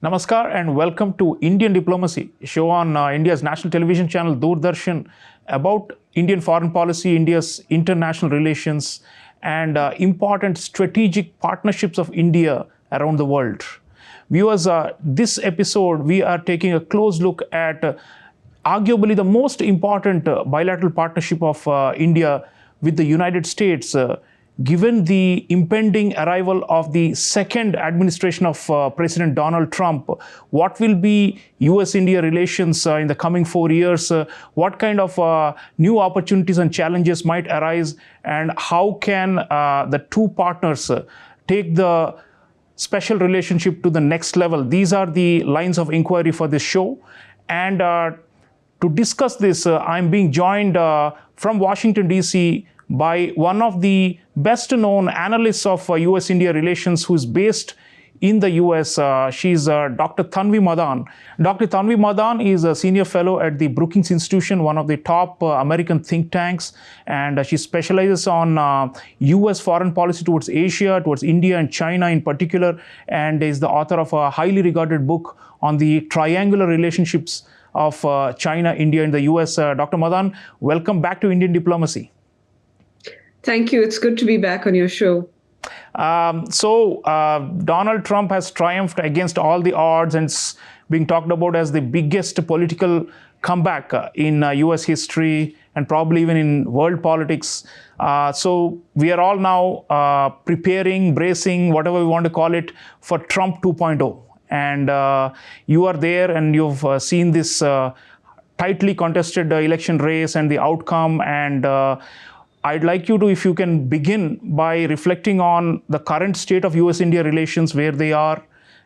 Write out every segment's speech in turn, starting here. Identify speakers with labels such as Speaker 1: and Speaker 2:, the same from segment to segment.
Speaker 1: Namaskar and welcome to Indian Diplomacy, a show on India's national television channel Doordarshan about Indian foreign policy, India's international relations, and important strategic partnerships of India around the world. Viewers, this episode we are taking a close look at arguably the most important bilateral partnership of India with the United States. Given the impending arrival of the second administration of President Donald Trump, what will be US-India relations in the coming 4 years? What kind of new opportunities and challenges might arise? And how can the two partners take the special relationship to the next level? These are the lines of inquiry for this show. And to discuss this, I'm being joined from Washington, D.C., by one of the best known analysts of US-India relations who is based in the US. She's Dr. Tanvi Madan. Dr. Tanvi Madan is a senior fellow at the Brookings Institution, one of the top American think tanks, and she specializes on US foreign policy towards Asia, towards India and China in particular, and is the author of a highly regarded book on the triangular relationships of China, India, and the US. Dr. Madan, welcome back to Indian Diplomacy.
Speaker 2: Thank you. It's good to be back on your show.
Speaker 1: Donald Trump has triumphed against all the odds and it's being talked about as the biggest political comeback in US history and probably even in world politics. So we are all now preparing, bracing, whatever we want to call it, for Trump 2.0. And you are there and you've seen this tightly contested election race and the outcome. And I'd like you to, if you can begin by reflecting on the current state of US-India relations, where they are,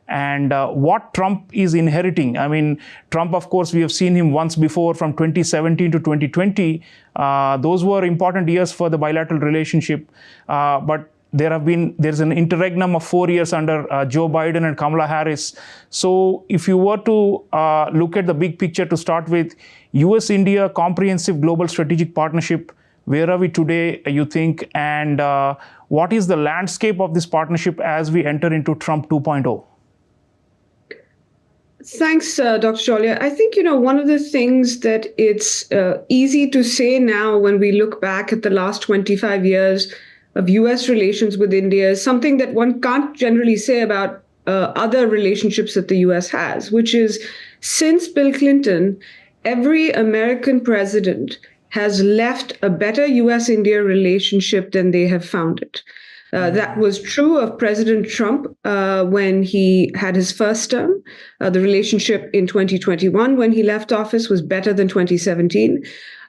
Speaker 1: and what Trump is inheriting. I mean, Trump, of course, we have seen him once before from 2017 to 2020. Those were important years for the bilateral relationship. But there's an interregnum of 4 years under Joe Biden and Kamala Harris. So if you were to look at the big picture to start with, US-India comprehensive global strategic partnership, where are we today, you think, and what is the landscape of this partnership as we enter into Trump 2.0?
Speaker 2: Thanks, Dr. Chaulia. I think, one of the things that it's easy to say now when we look back at the last 25 years of US relations with India is something that one can't generally say about other relationships that the US has, which is since Bill Clinton, every American president has left a better US-India relationship than they have found it. That was true of President Trump when he had his first term. The relationship in 2021 when he left office was better than 2017.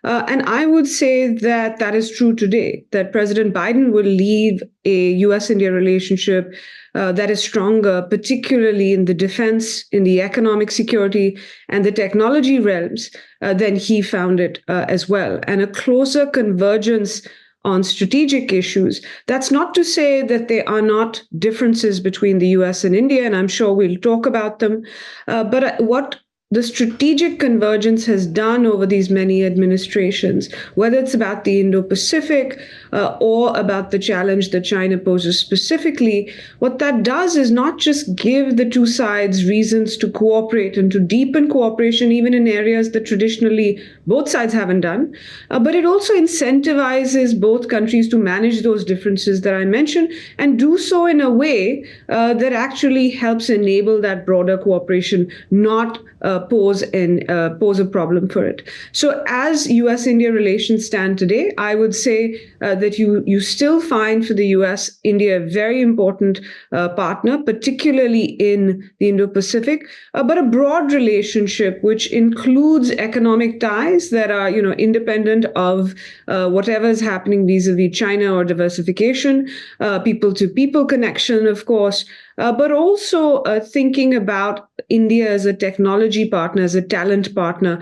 Speaker 2: And I would say that that is true today, that President Biden will leave a US-India relationship that is stronger, particularly in the defense, in the economic security, and the technology realms than he found it as well. And a closer convergence on strategic issues. That's not to say that there are not differences between the US and India, and I'm sure we'll talk about them. But what the strategic convergence has done over these many administrations, whether it's about the Indo-Pacific or about the challenge that China poses specifically, what that does is not just give the two sides reasons to cooperate and to deepen cooperation, even in areas that traditionally both sides haven't done, but it also incentivizes both countries to manage those differences that I mentioned and do so in a way that actually helps enable that broader cooperation, not pose a problem for it. So as US-India relations stand today, I would say that you still find for the US-India a very important partner, particularly in the Indo-Pacific, but a broad relationship which includes economic ties that are independent of whatever is happening vis-a-vis China or diversification, people-to-people connection, of course, but also thinking about India as a technology partner, as a talent partner,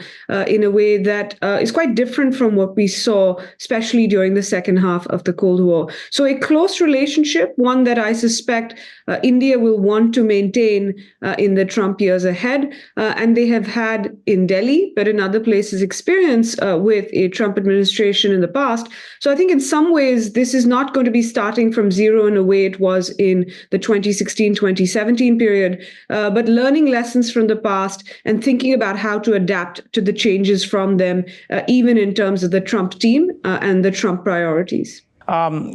Speaker 2: in a way that is quite different from what we saw, especially during the second half of the Cold War. So a close relationship, one that I suspect India will want to maintain in the Trump years ahead. And they have had in Delhi, but in other places, experience with a Trump administration in the past. So I think in some ways, this is not going to be starting from zero in a way it was in the 2016-2017 period, but learning lessons from the past and thinking about how to adapt to the changes from them, even in terms of the Trump team and the Trump priorities.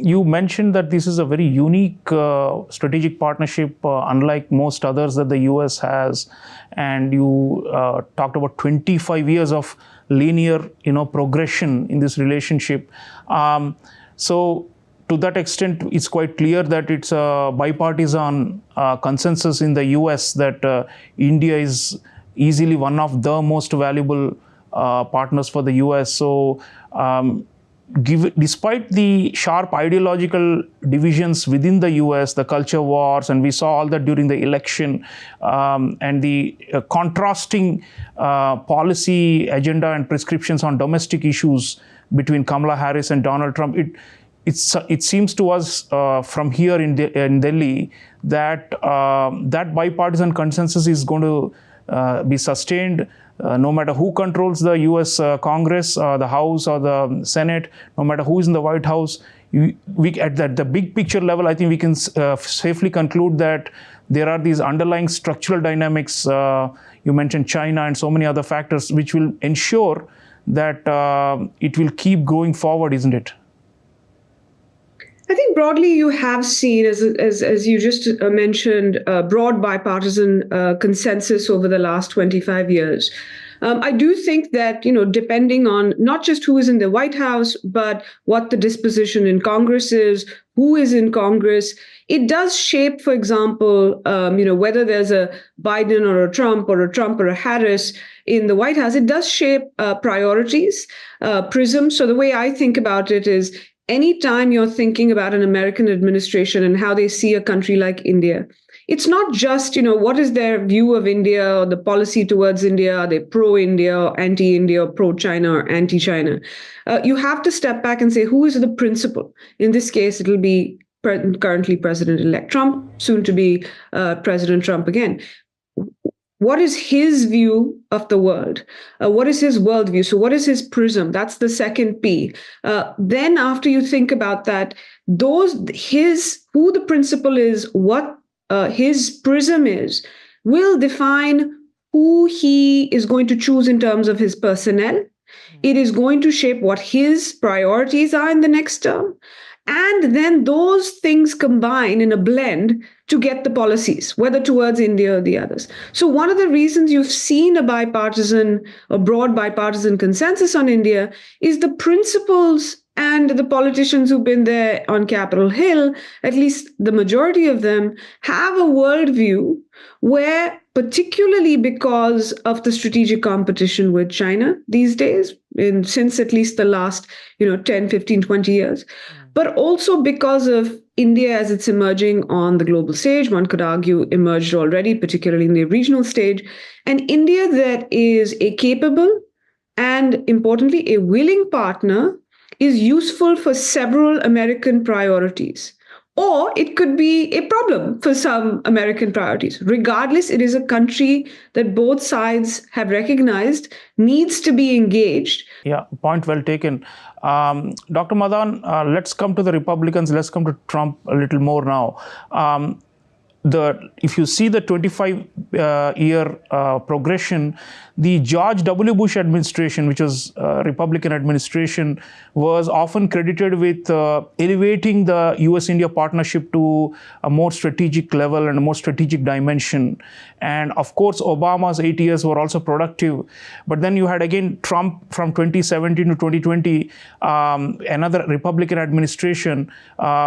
Speaker 1: You mentioned that this is a very unique strategic partnership, unlike most others that the US has, and you talked about 25 years of linear, progression in this relationship. So, to that extent, it's quite clear that it's a bipartisan consensus in the US that India is easily one of the most valuable partners for the US. So, despite the sharp ideological divisions within the US, the culture wars, and we saw all that during the election, and the contrasting policy agenda and prescriptions on domestic issues between Kamala Harris and Donald Trump, it seems to us from here in Delhi that that bipartisan consensus is going to be sustained. No matter who controls the US Congress, the House or the Senate, no matter who is in the White House, at the big picture level, I think we can safely conclude that there are these underlying structural dynamics. You mentioned China and so many other factors which will ensure that it will keep going forward, isn't it?
Speaker 2: I think broadly you have seen, as you just mentioned, broad bipartisan consensus over the last 25 years. I do think that, depending on not just who is in the White House, but what the disposition in Congress is, who is in Congress, it does shape, for example, whether there's a Biden or a Trump or a Harris in the White House, it does shape priorities, prism. So the way I think about it is, anytime you're thinking about an American administration and how they see a country like India, it's not just, what is their view of India or the policy towards India? Are they pro-India or anti-India or pro-China or anti-China? You have to step back and say, who is the principal? In this case, it'll be currently President-elect Trump, soon to be President Trump again. What is his view of the world? What is his worldview? So what is his prism? That's the second P. Then after you think about that, who the principal is, what his prism is, will define who he is going to choose in terms of his personnel. It is going to shape what his priorities are in the next term. And then those things combine in a blend to get the policies, whether towards India or the others. So one of the reasons you've seen a broad bipartisan consensus on India is the principles and the politicians who've been there on Capitol Hill, at least the majority of them, have a worldview where, particularly because of the strategic competition with China these days, since at least the last 10, 15, 20 years, but also because of India as it's emerging on the global stage, one could argue emerged already, particularly in the regional stage, and India that is a capable and, importantly, a willing partner is useful for several American priorities. Or it could be a problem for some American priorities. Regardless, it is a country that both sides have recognized needs to be engaged.
Speaker 1: Yeah, point well taken. Dr. Madan, let's come to the Republicans. Let's come to Trump a little more now. If you see the 25-year progression, the George W. Bush administration, which was a Republican administration, was often credited with elevating the US-India partnership to a more strategic level and a more strategic dimension. And of course, Obama's 8 years were also productive. But then you had again Trump from 2017 to 2020, another Republican administration,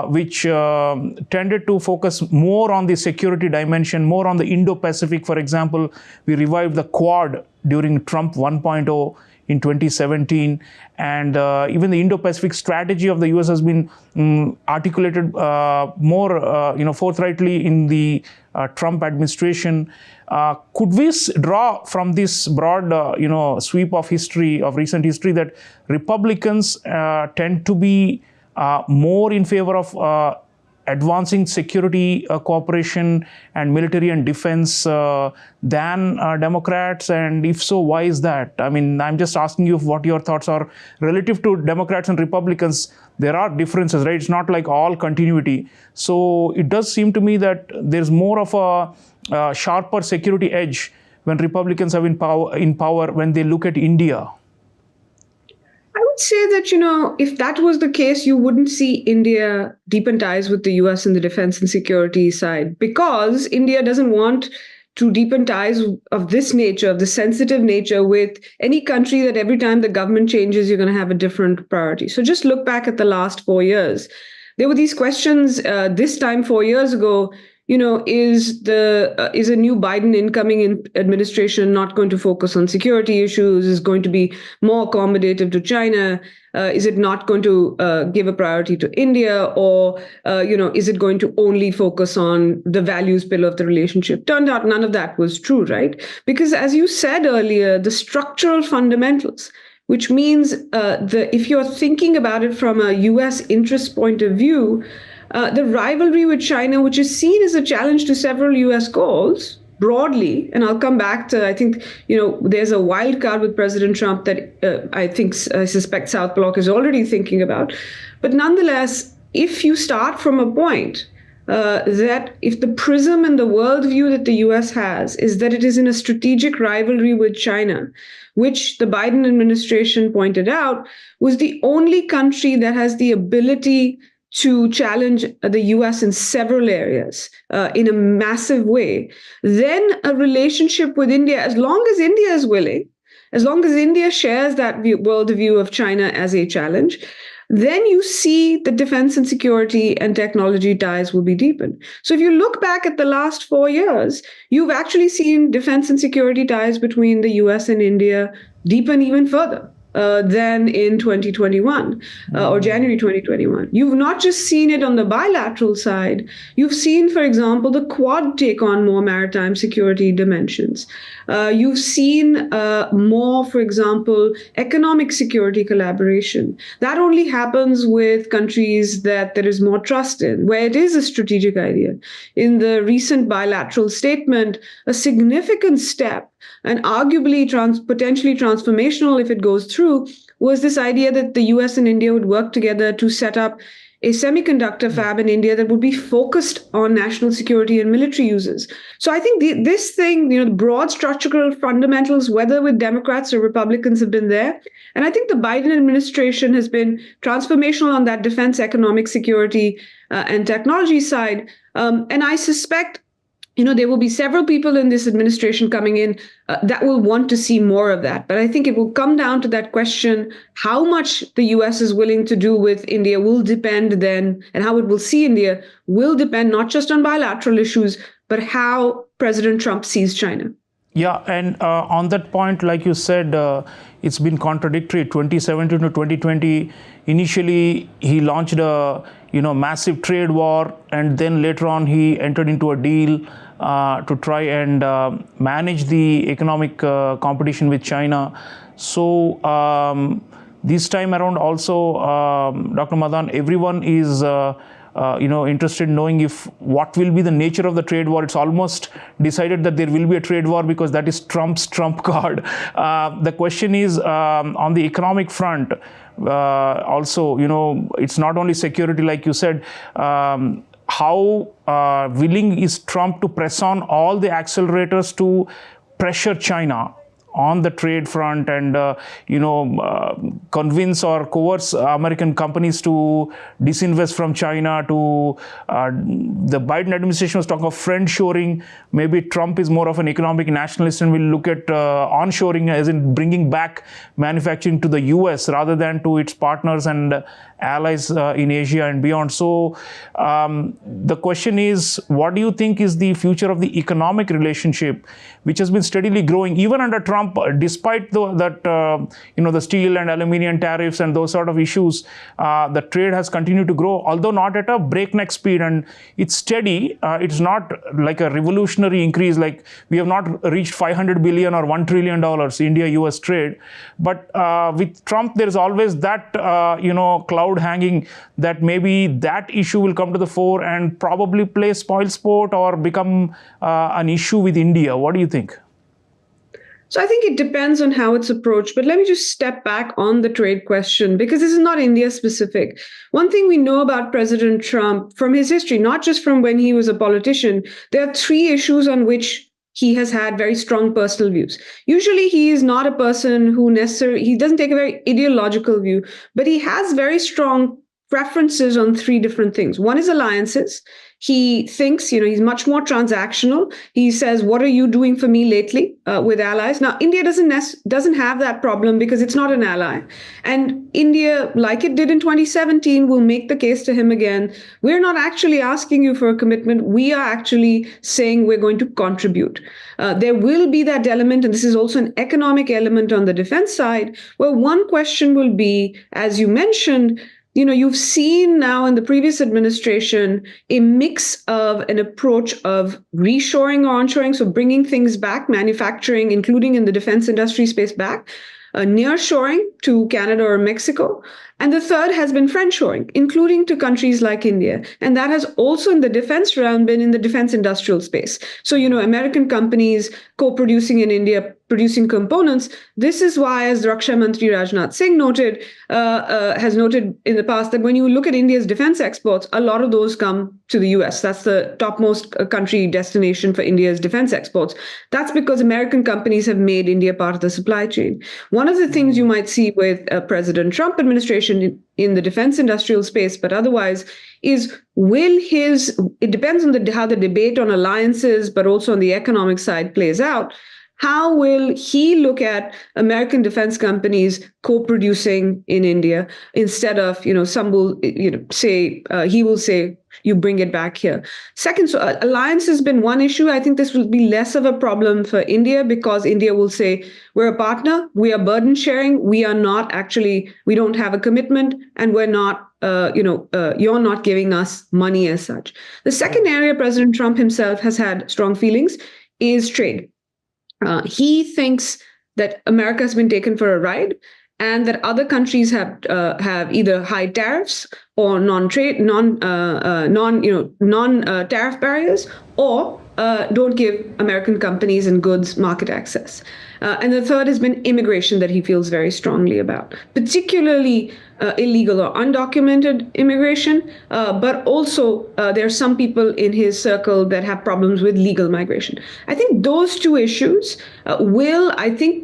Speaker 1: which tended to focus more on the security dimension, more on the Indo-Pacific. For example, we revived the Quad during Trump 1.0 in 2017, and even the Indo-Pacific strategy of the US has been articulated more forthrightly in the Trump administration. Could we draw from this broad sweep of history, of recent history, that Republicans tend to be more in favor of advancing security cooperation and military and defense than Democrats? And if so, why is that? I mean, I'm just asking you what your thoughts are relative to Democrats and Republicans. There are differences, right? It's not like all continuity. So it does seem to me that there's more of a sharper security edge when Republicans have in power when they look at India.
Speaker 2: I would say that, if that was the case, you wouldn't see India deepen ties with the US in the defense and security side, because India doesn't want to deepen ties of this nature, of the sensitive nature, with any country that every time the government changes, you're going to have a different priority. So just look back at the last 4 years. There were these questions this time 4 years ago. Is a new Biden incoming administration not going to focus on security issues? Is going to be more accommodative to China? Is it not going to give a priority to India? Or, is it going to only focus on the values pillar of the relationship? Turned out none of that was true, right? Because as you said earlier, the structural fundamentals, which means if you're thinking about it from a US interest point of view, the rivalry with China, which is seen as a challenge to several US goals broadly, and I'll come back to, I think, there's a wild card with President Trump that I suspect South Bloc is already thinking about. But nonetheless, if you start from a point that if the prism and the worldview that the US has is that it is in a strategic rivalry with China, which the Biden administration pointed out was the only country that has the ability to challenge the US in several areas in a massive way, then a relationship with India, as long as India is willing, as long as India shares that worldview of China as a challenge, then you see the defense and security and technology ties will be deepened. So if you look back at the last 4 years, you've actually seen defense and security ties between the US and India deepen even further than in 2021 or January 2021. You've not just seen it on the bilateral side. You've seen, for example, the Quad take on more maritime security dimensions. You've seen more, for example, economic security collaboration. That only happens with countries that there is more trust in, where it is a strategic idea. In the recent bilateral statement, a significant step, and arguably potentially transformational if it goes through, was this idea that the US and India would work together to set up a semiconductor fab in India that would be focused on national security and military uses. So I think this thing, the broad structural fundamentals, whether with Democrats or Republicans, have been there. And I think the Biden administration has been transformational on that defense, economic security, and technology side. And I suspect there will be several people in this administration coming in that will want to see more of that. But I think it will come down to that question: how much the US is willing to do with India will depend then, and how it will see India will depend not just on bilateral issues, but how President Trump sees China.
Speaker 1: Yeah, and on that point, like you said, it's been contradictory. 2017 to 2020, initially he launched a massive trade war, and then later on he entered into a deal to try and manage the economic competition with China. So this time around also, Dr. Madan, everyone is interested in knowing what will be the nature of the trade war. It's almost decided that there will be a trade war because that is Trump's trump card. The question is on the economic front. Also, it's not only security, like you said. How willing is Trump to press on all the accelerators to pressure China on the trade front and, convince or coerce American companies to disinvest from China? To the Biden administration was talking of friend-shoring. Maybe Trump is more of an economic nationalist and will look at onshoring, as in bringing back manufacturing to the US rather than to its partners and allies in Asia and beyond. So the question is, what do you think is the future of the economic relationship, which has been steadily growing? Even under Trump, Trump, despite the steel and aluminium tariffs and those sort of issues, the trade has continued to grow, although not at a breakneck speed, and it's steady. It's not like a revolutionary increase, like we have not reached $500 billion or $1 trillion India-US trade. But with Trump, there is always that cloud hanging that maybe that issue will come to the fore and probably play spoilsport or become an issue with India. What do you think?
Speaker 2: So I think it depends on how it's approached. But let me just step back on the trade question, because this is not India specific. One thing we know about President Trump from his history, not just from when he was a politician, there are three issues on which he has had very strong personal views. Usually he is not a person who he doesn't take a very ideological view, but he has very strong preferences on three different things. One is alliances. He thinks, he's much more transactional. He says, what are you doing for me lately with allies? Now, India doesn't have that problem because it's not an ally. And India, like it did in 2017, will make the case to him again. We're not actually asking you for a commitment. We are actually saying we're going to contribute. There will be that element, and this is also an economic element on the defense side, where one question will be, as you mentioned, you've seen now in the previous administration a mix of an approach of reshoring or onshoring, so bringing things back, manufacturing, including in the defense industry space back, nearshoring to Canada or Mexico. And the third has been friendshoring, including to countries like India. And that has also in the defense realm been in the defense industrial space. So, American companies co-producing in India, producing components. This is why, as Raksha Mantri Rajnath Singh has noted in the past, that when you look at India's defense exports, a lot of those come to the US. That's the topmost country destination for India's defense exports. That's because American companies have made India part of the supply chain. One of the things you might see with President Trump administration in the defense industrial space, but otherwise, is it depends on how the debate on alliances, but also on the economic side plays out. How will he look at American defense companies co-producing in India instead of, some will, say, he will say, you bring it back here. Second, so alliance has been one issue. I think this will be less of a problem for India because India will say, we're a partner, we are burden sharing, we don't have a commitment, and we're not, you're not giving us money as such. The second area President Trump himself has had strong feelings is trade. He thinks that America has been taken for a ride, and that other countries have either high tariffs or non-tariff barriers, or don't give American companies and goods market access. And the third has been immigration that he feels very strongly about, particularly illegal or undocumented immigration, but also there are some people in his circle that have problems with legal migration. I think those two issues will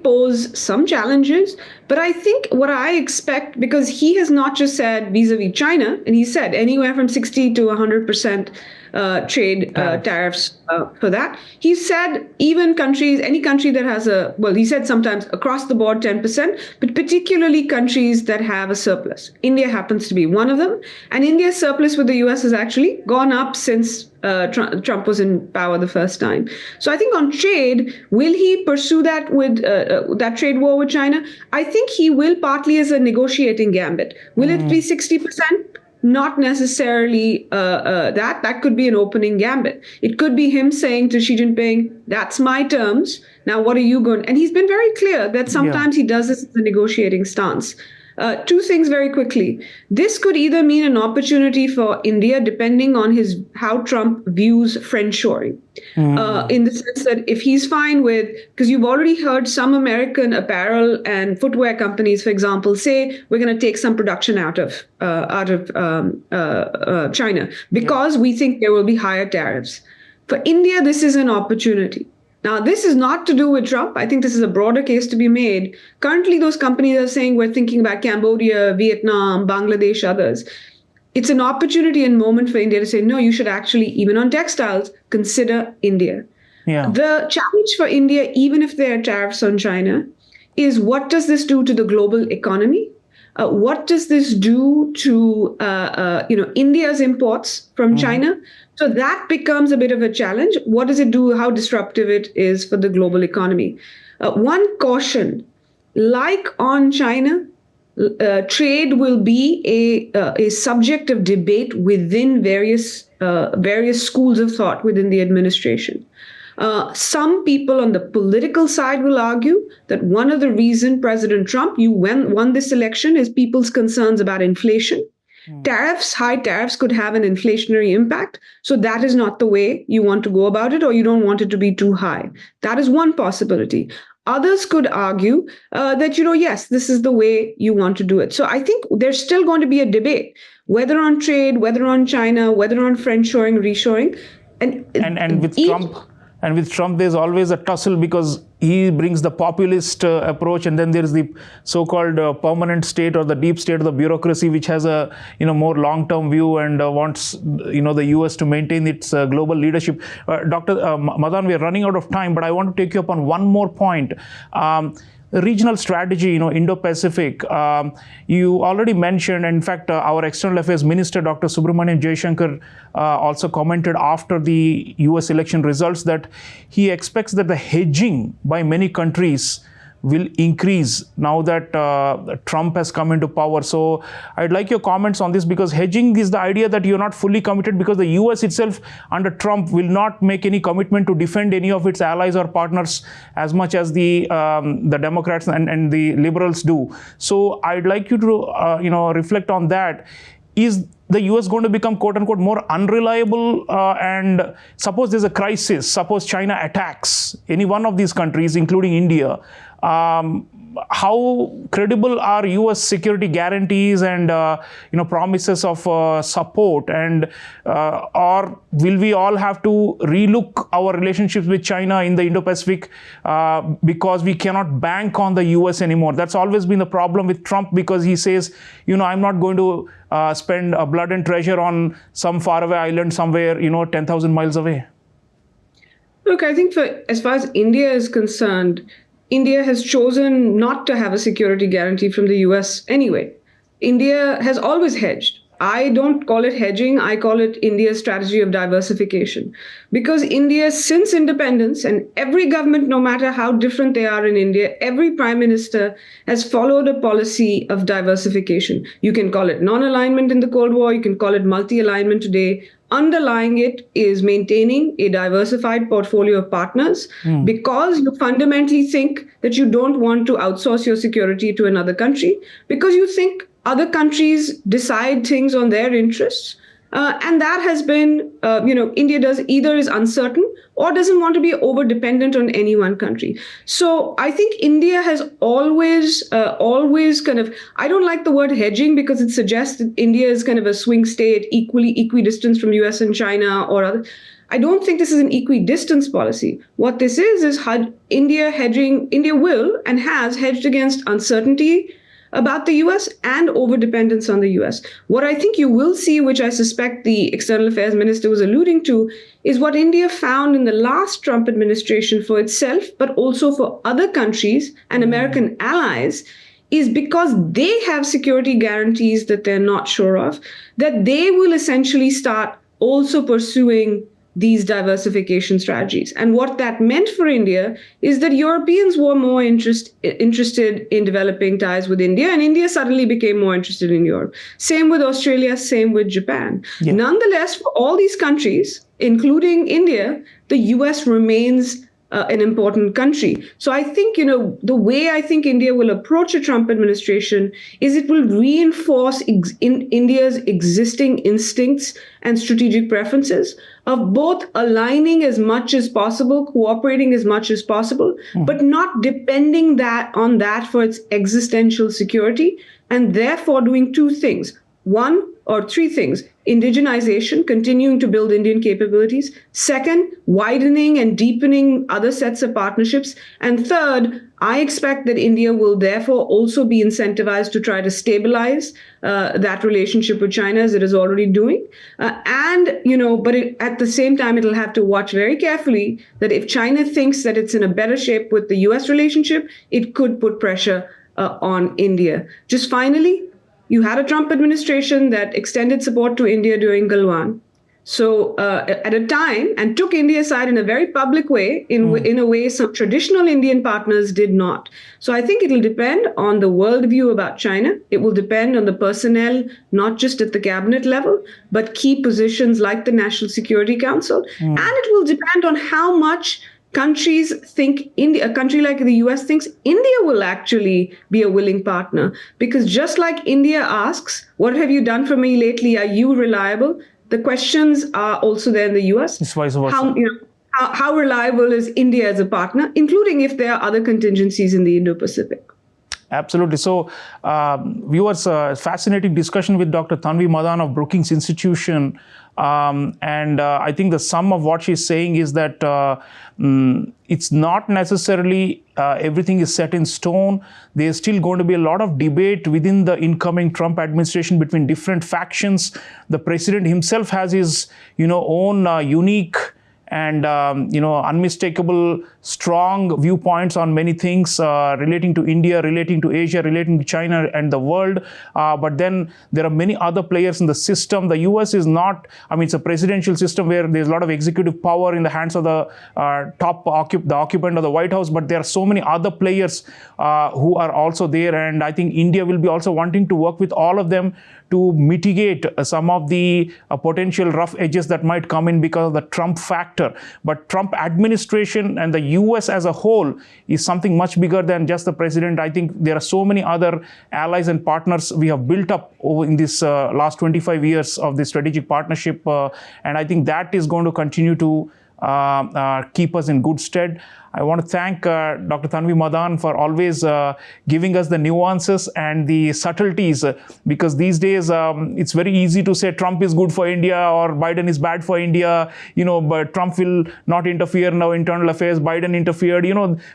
Speaker 2: pose some challenges, but I think what I expect, because he has not just said vis-a-vis China, and he said anywhere from 60 to 100% trade tariffs for that. He said even any country that has he said sometimes across the board 10%, but particularly countries that have a surplus. India happens to be one of them. And India's surplus with the US has actually gone up since Trump was in power the first time. So I think on trade, will he pursue that with that trade war with China? I think he will, partly as a negotiating gambit. Will it be 60%? Not necessarily that could be an opening gambit. It could be him saying to Xi Jinping, that's my terms. Now, what are you going? And he's been very clear that sometimes he does this as a negotiating stance. Two things very quickly. This could either mean an opportunity for India, depending on how Trump views friendshoring, in the sense that if he's fine with, because you've already heard some American apparel and footwear companies, for example, say we're going to take some production out of China because we think there will be higher tariffs. For India, this is an opportunity. Now, this is not to do with Trump. I think this is a broader case to be made. Currently, those companies are saying we're thinking about Cambodia, Vietnam, Bangladesh, others. It's an opportunity and moment for India to say, no, you should actually, even on textiles, consider India.
Speaker 1: Yeah.
Speaker 2: The challenge for India, even if there are tariffs on China, is what does this do to the global economy? What does this do to India's imports from China? So that becomes a bit of a challenge. What does it do? How disruptive it is for the global economy? One caution, like on China, trade will be a subject of debate within various schools of thought within the administration. Some people on the political side will argue that one of the reasons President Trump won this election is people's concerns about inflation. Tariffs, high tariffs could have an inflationary impact. So that is not the way you want to go about it, or you don't want it to be too high. That is one possibility. Others could argue that, yes, this is the way you want to do it. So I think there's still going to be a debate, whether on trade, whether on China, whether on friendshoring, reshoring.
Speaker 1: And with Trump, there's always a tussle because he brings the populist approach, and then there's the so-called permanent state or the deep state of the bureaucracy, which has a more long-term view and wants the U.S. to maintain its global leadership. Dr. Madan, we are running out of time, but I want to take you up on one more point. Regional strategy, Indo-Pacific, you already mentioned. In fact, our External Affairs Minister, Dr. Subramanian Jaishankar, also commented after the US election results that he expects that the hedging by many countries will increase now that Trump has come into power. So I'd like your comments on this, because hedging is the idea that you're not fully committed because the US itself under Trump will not make any commitment to defend any of its allies or partners as much as the Democrats and the liberals do. So I'd like you to reflect on that. Is the US going to become, quote unquote, more unreliable? And suppose there's a crisis, suppose China attacks any one of these countries, including India. How credible are US security guarantees and promises of support, and or will we all have to relook our relationships with China in the Indo-Pacific because we cannot bank on the US anymore? That's always been the problem with Trump, because he says, I'm not going to spend blood and treasure on some faraway island somewhere 10,000 miles away.
Speaker 2: Look, I think as far as India is concerned, India has chosen not to have a security guarantee from the US anyway. India has always hedged. I don't call it hedging. I call it India's strategy of diversification. Because India, since independence, and every government, no matter how different they are in India, every prime minister has followed a policy of diversification. You can call it non-alignment in the Cold War. You can call it multi-alignment today. Underlying it is maintaining a diversified portfolio of partners because you fundamentally think that you don't want to outsource your security to another country, because you think other countries decide things on their interests. And that has been, India either is uncertain or doesn't want to be over dependent on any one country. So I think India has always kind of, I don't like the word hedging because it suggests that India is kind of a swing state, equidistant from US and China or other. I don't think this is an equidistance policy. What this is India will and has hedged against uncertainty about the US and over-dependence on the US. What I think you will see, which I suspect the External Affairs Minister was alluding to, is what India found in the last Trump administration for itself, but also for other countries and American allies, is because they have security guarantees that they're not sure of, that they will essentially start also pursuing these diversification strategies. And what that meant for India is that Europeans were more interested in developing ties with India, and India suddenly became more interested in Europe. Same with Australia, same with Japan. Yeah. Nonetheless, for all these countries, including India, the US remains an important country. So I think, the way I think India will approach a Trump administration is it will reinforce India's existing instincts and strategic preferences of both aligning as much as possible, cooperating as much as possible, but not depending on that for its existential security, and therefore doing two things. One or three things: indigenization, continuing to build Indian capabilities. Second, widening and deepening other sets of partnerships. And third, I expect that India will therefore also be incentivized to try to stabilize that relationship with China, as it is already doing. But at the same time, it'll have to watch very carefully that if China thinks that it's in a better shape with the US relationship, it could put pressure on India. Just finally, you had a Trump administration that extended support to India during Galwan. So at a time, and took India's side in a very public way, in a way some traditional Indian partners did not. So I think it will depend on the worldview about China. It will depend on the personnel, not just at the cabinet level, but key positions like the National Security Council. And it will depend on how much countries think India, a country like the US thinks India will actually be a willing partner. Because just like India asks, what have you done for me lately? Are you reliable? The questions are also there in the US.
Speaker 1: It's vice versa.
Speaker 2: How reliable is India as a partner, including if there are other contingencies in the Indo-Pacific?
Speaker 1: Absolutely. So, viewers, fascinating discussion with Dr. Tanvi Madan of Brookings Institution. And I think the sum of what she's saying is that it's not necessarily everything is set in stone. There's still going to be a lot of debate within the incoming Trump administration between different factions. The president himself has his, own unique and unmistakable strong viewpoints on many things relating to India, relating to Asia, relating to China and the world. But then there are many other players in the system. The US is not, it's a presidential system where there's a lot of executive power in the hands of the the occupant of the White House, but there are so many other players who are also there. And I think India will be also wanting to work with all of them to mitigate some of the potential rough edges that might come in because of the Trump factor. But Trump administration and the US as a whole is something much bigger than just the president. I think there are so many other allies and partners we have built up over in this last 25 years of this strategic partnership. And I think that is going to continue to keep us in good stead. I want to thank Dr. Tanvi Madan for always giving us the nuances and the subtleties, because these days it's very easy to say Trump is good for India or Biden is bad for India, but Trump will not interfere in our internal affairs, Biden interfered.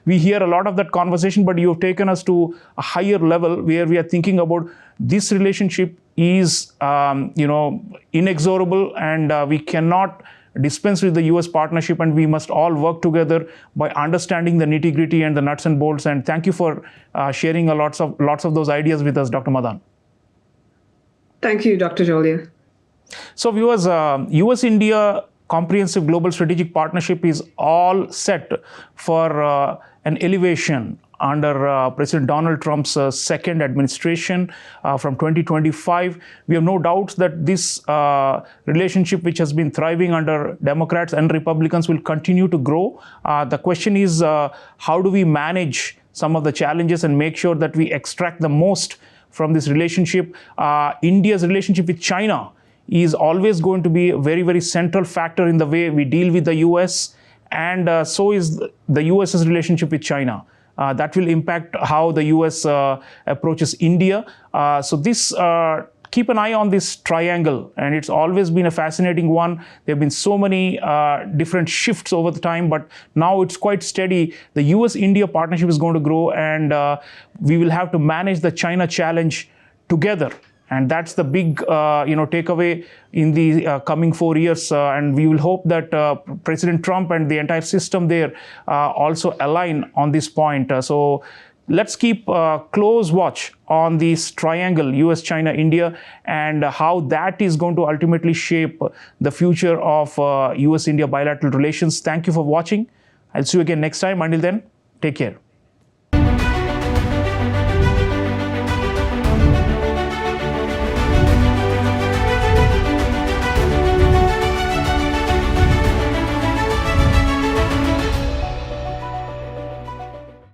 Speaker 1: We hear a lot of that conversation, but you've taken us to a higher level where we are thinking about this relationship is, inexorable, and we cannot dispense with the US partnership, and we must all work together by understanding the nitty-gritty and the nuts and bolts. And thank you for sharing lots of those ideas with us, Dr. Madan.
Speaker 2: Thank you, Dr. Chaulia.
Speaker 1: So viewers, US-India Comprehensive Global Strategic Partnership is all set for an elevation under President Donald Trump's second administration from 2025. We have no doubts that this relationship, which has been thriving under Democrats and Republicans, will continue to grow. The question is, how do we manage some of the challenges and make sure that we extract the most from this relationship? India's relationship with China is always going to be a very, very central factor in the way we deal with the US, and so is the US's relationship with China. That will impact how the US approaches India. So this, keep an eye on this triangle, and it's always been a fascinating one. There have been so many different shifts over the time, but now it's quite steady. The US-India partnership is going to grow, and we will have to manage the China challenge together. And that's the big, takeaway in the coming 4 years. And we will hope that President Trump and the entire system there also align on this point. So let's keep close watch on this triangle, US, China, India, and how that is going to ultimately shape the future of US-India bilateral relations. Thank you for watching. I'll see you again next time. Until then, take care.